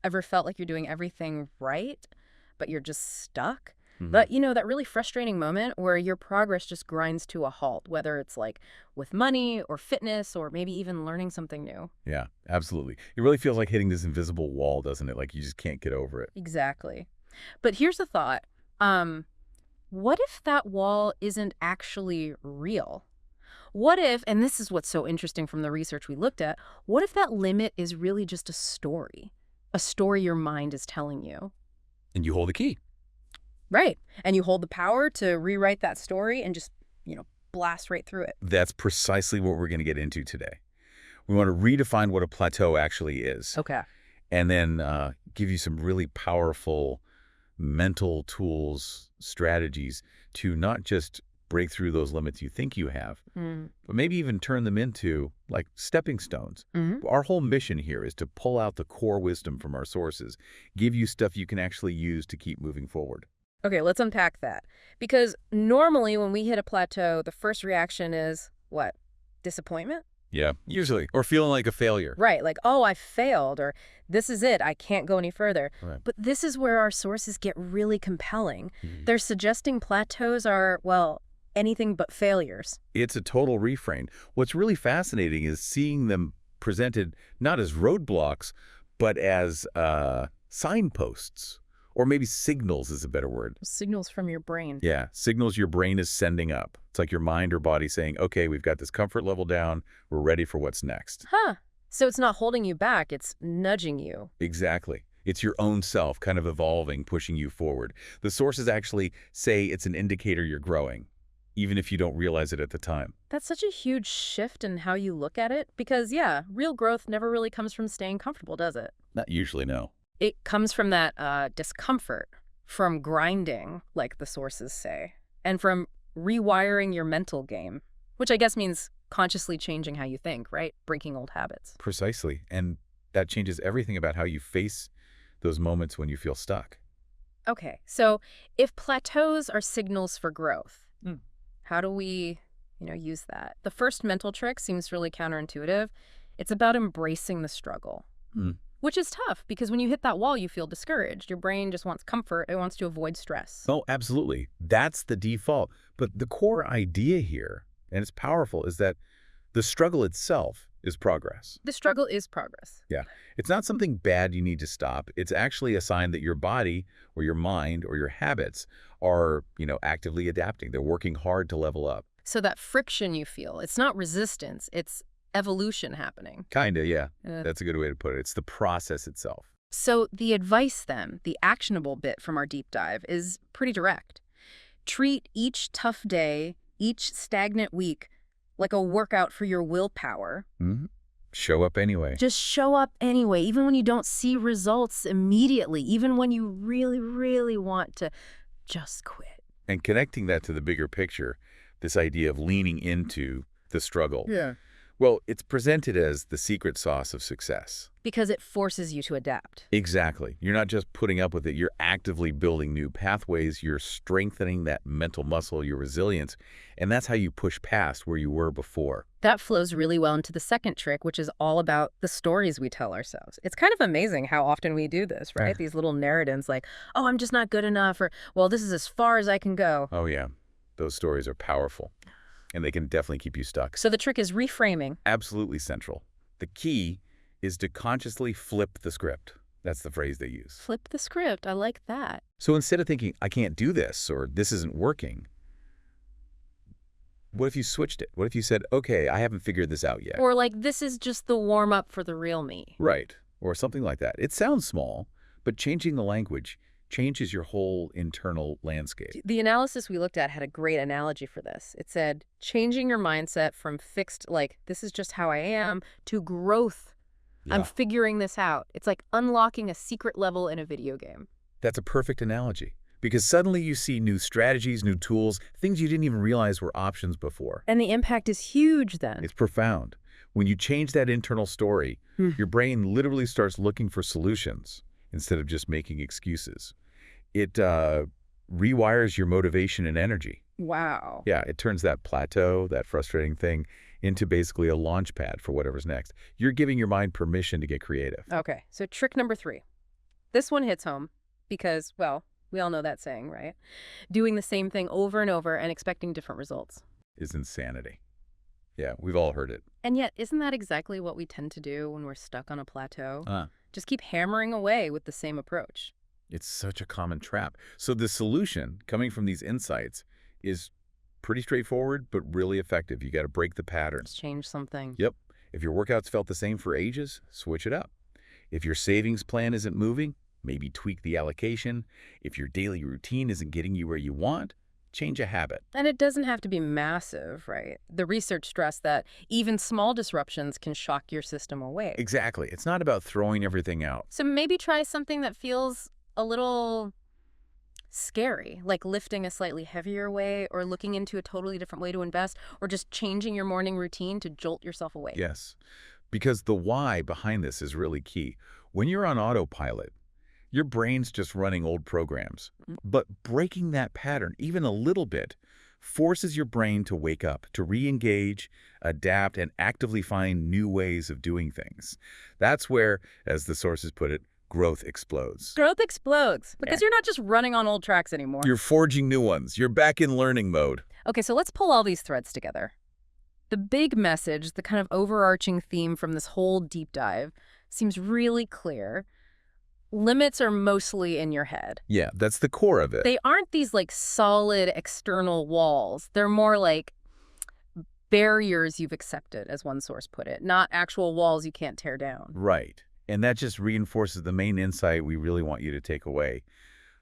Ever felt like you're doing everything right, but you're just stuck? Hmm. But, that really frustrating moment where your progress just grinds to a halt, whether it's like with money or fitness or maybe even learning something new. Yeah, absolutely. It really feels like hitting this invisible wall, doesn't it? Like you just can't get over it. Exactly. But here's the thought. Um, what if that wall isn't actually real? What if, and this is what's so interesting from the research we looked at, what if that limit is really just a story? A story your mind is telling you. And you hold the key. Right. And you hold the power to rewrite that story and just, blast right through it. That's precisely what we're going to get into today. We want to redefine what a plateau actually is, Okay. and then give you some really powerful mental tools, strategies to not just break through those limits you think you have, but maybe even turn them into like stepping stones. Mm-hmm. Our whole mission here is to pull out the core wisdom from our sources, give you stuff you can actually use to keep moving forward. Okay, let's unpack that. Because normally when we hit a plateau, the first reaction is what? Disappointment? Yeah, usually. Or feeling like a failure. Right, like, oh, I failed, or this is it, I can't go any further. Right. But this is where our sources get really compelling. Mhm. They're suggesting plateaus are, well, anything but failures. It's a total refrain. What's really fascinating is seeing them presented not as roadblocks, but as signposts. Or maybe signals is a better word. Signals from your brain. Yeah, signals your brain is sending up. It's like your mind or body saying, okay, we've got this comfort level down. We're ready for what's next. Huh. So it's not holding you back, it's nudging you. Exactly. It's your own self kind of evolving, pushing you forward. The sources actually say it's an indicator you're growing, even if you don't realize it at the time. That's such a huge shift in how you look at it. Because, yeah, real growth never really comes from staying comfortable, does it? Not usually, no. It comes from that discomfort, from grinding, like the sources say, and from rewiring your mental game, which I guess means consciously changing how you think, right? Breaking old habits. Precisely. And that changes everything about how you face those moments when you feel stuck. Okay, so if plateaus are signals for growth, Mm. how do we, use that? The first mental trick seems really counterintuitive. It's about embracing the struggle. Mm. Which is tough because when you hit that wall, you feel discouraged. Your brain just wants comfort. It wants to avoid stress. Oh, absolutely. That's the default. But the core idea here, and it's powerful, is that the struggle itself is progress. The struggle is progress. Yeah. It's not something bad you need to stop. It's actually a sign that your body or your mind or your habits are, actively adapting. They're working hard to level up. So that friction you feel, it's not resistance, it's evolution happening. Kinda, yeah. Uh, That's a good way to put it. It's the process itself. so the advice then, the actionable bit from our deep dive is pretty direct. Treat each tough day, each stagnant week, like a workout for your willpower. Hmm. Show up anyway. Just show up anyway, even when you don't see results immediately, even when you really, really want to just quit. And connecting that to the bigger picture, this idea of leaning into the struggle. Yeah. Well, it's presented as the secret sauce of success. Because it forces you to adapt. Exactly. You're not just putting up with it. You're actively building new pathways. You're strengthening that mental muscle, your resilience. And that's how you push past where you were before. That flows really well into the second trick, which is all about the stories we tell ourselves. It's kind of amazing how often we do this, right? These little narratives like, oh, I'm just not good enough, or, well, this is as far as I can go. Oh, yeah. Those stories are powerful. And they can definitely keep you stuck. So the trick is reframing. Absolutely central. The key is to consciously flip the script. That's the phrase they use. Flip the script. I like that. So instead of thinking, I can't do this, or this isn't working, what if you switched it? What if you said, okay, I haven't figured this out yet? Or like, this is just the warm-up for the real me. Right. Or something like that. It sounds small, but changing the language changes your whole internal landscape. The analysis we looked at had a great analogy for this. It said, changing your mindset from fixed, like, this is just how I am, to growth. Yeah. I'm figuring this out. It's like unlocking a secret level in a video game. That's a perfect analogy. Because suddenly you see new strategies, new tools, things you didn't even realize were options before. And the impact is huge then. It's profound. When you change that internal story, your brain literally starts looking for solutions instead of just making excuses. It rewires your motivation and energy. Wow. Yeah, it turns that plateau, that frustrating thing, into basically a launch pad for whatever's next. You're giving your mind permission to get creative. Okay, so trick number 3. This one hits home because, well, we all know that saying, right? Doing the same thing over and over and expecting different results. Is insanity. Yeah, we've all heard it. And yet, isn't that exactly what we tend to do when we're stuck on a plateau? Ah, Just keep hammering away with the same approach. it's such a common trap. So the solution coming from these insights is pretty straightforward, but really effective. You got to break the pattern. Let's change something. Yep. If your workouts felt the same for ages, switch it up. If your savings plan isn't moving, maybe tweak the allocation. If your daily routine isn't getting you where you want, change a habit. And it doesn't have to be massive, right? The research stressed that even small disruptions can shock your system away. Exactly. It's not about throwing everything out. So maybe try something that feels a little scary, like lifting a slightly heavier weight or looking into a totally different way to invest or just changing your morning routine to jolt yourself awake. Yes, because the why behind this is really key. When you're on autopilot, your brain's just running old programs. But breaking that pattern, even a little bit, forces your brain to wake up, to re-engage, adapt, and actively find new ways of doing things. That's where, as the sources put it, growth explodes. Growth explodes because Yeah. you're not just running on old tracks anymore. You're forging new ones. You're back in learning mode. Okay, so let's pull all these threads together. The big message, the kind of overarching theme from this whole deep dive seems really clear. Limits are mostly in your head. Yeah, that's the core of it. They aren't these like solid external walls. They're more like barriers you've accepted, as one source put it, not actual walls you can't tear down. Right. And that just reinforces the main insight we really want you to take away.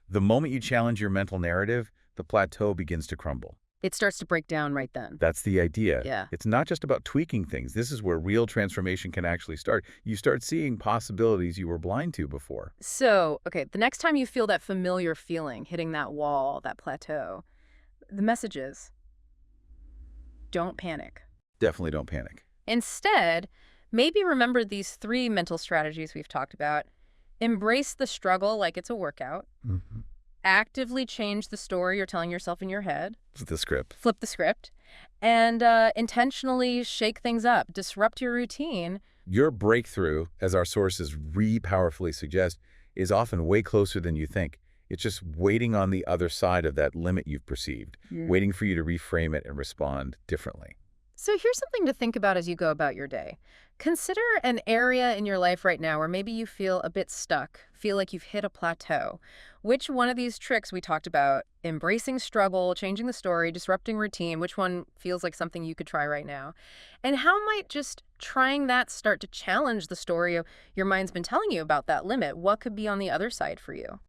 The moment you challenge your mental narrative, the plateau begins to crumble. It starts to break down right then. That's the idea. Yeah. It's not just about tweaking things. This is where real transformation can actually start. You start seeing possibilities you were blind to before. So, okay, the next time you feel that familiar feeling hitting that wall, that plateau, the message is don't panic. Definitely don't panic. Instead, maybe remember these 3 mental strategies we've talked about. Embrace the struggle like it's a workout. Mm-hmm. Actively change the story you're telling yourself in your head. The script. Flip the script. And intentionally shake things up. Disrupt your routine. Your breakthrough, as our sources powerfully suggest, is often way closer than you think. It's just waiting on the other side of that limit you've perceived, waiting for you to reframe it and respond differently. So here's something to think about as you go about your day. Consider an area in your life right now where maybe you feel a bit stuck, feel like you've hit a plateau. Which one of these tricks we talked about, embracing struggle, changing the story, disrupting routine, which one feels like something you could try right now? And how might just trying that start to challenge the story your mind's been telling you about that limit? What could be on the other side for you?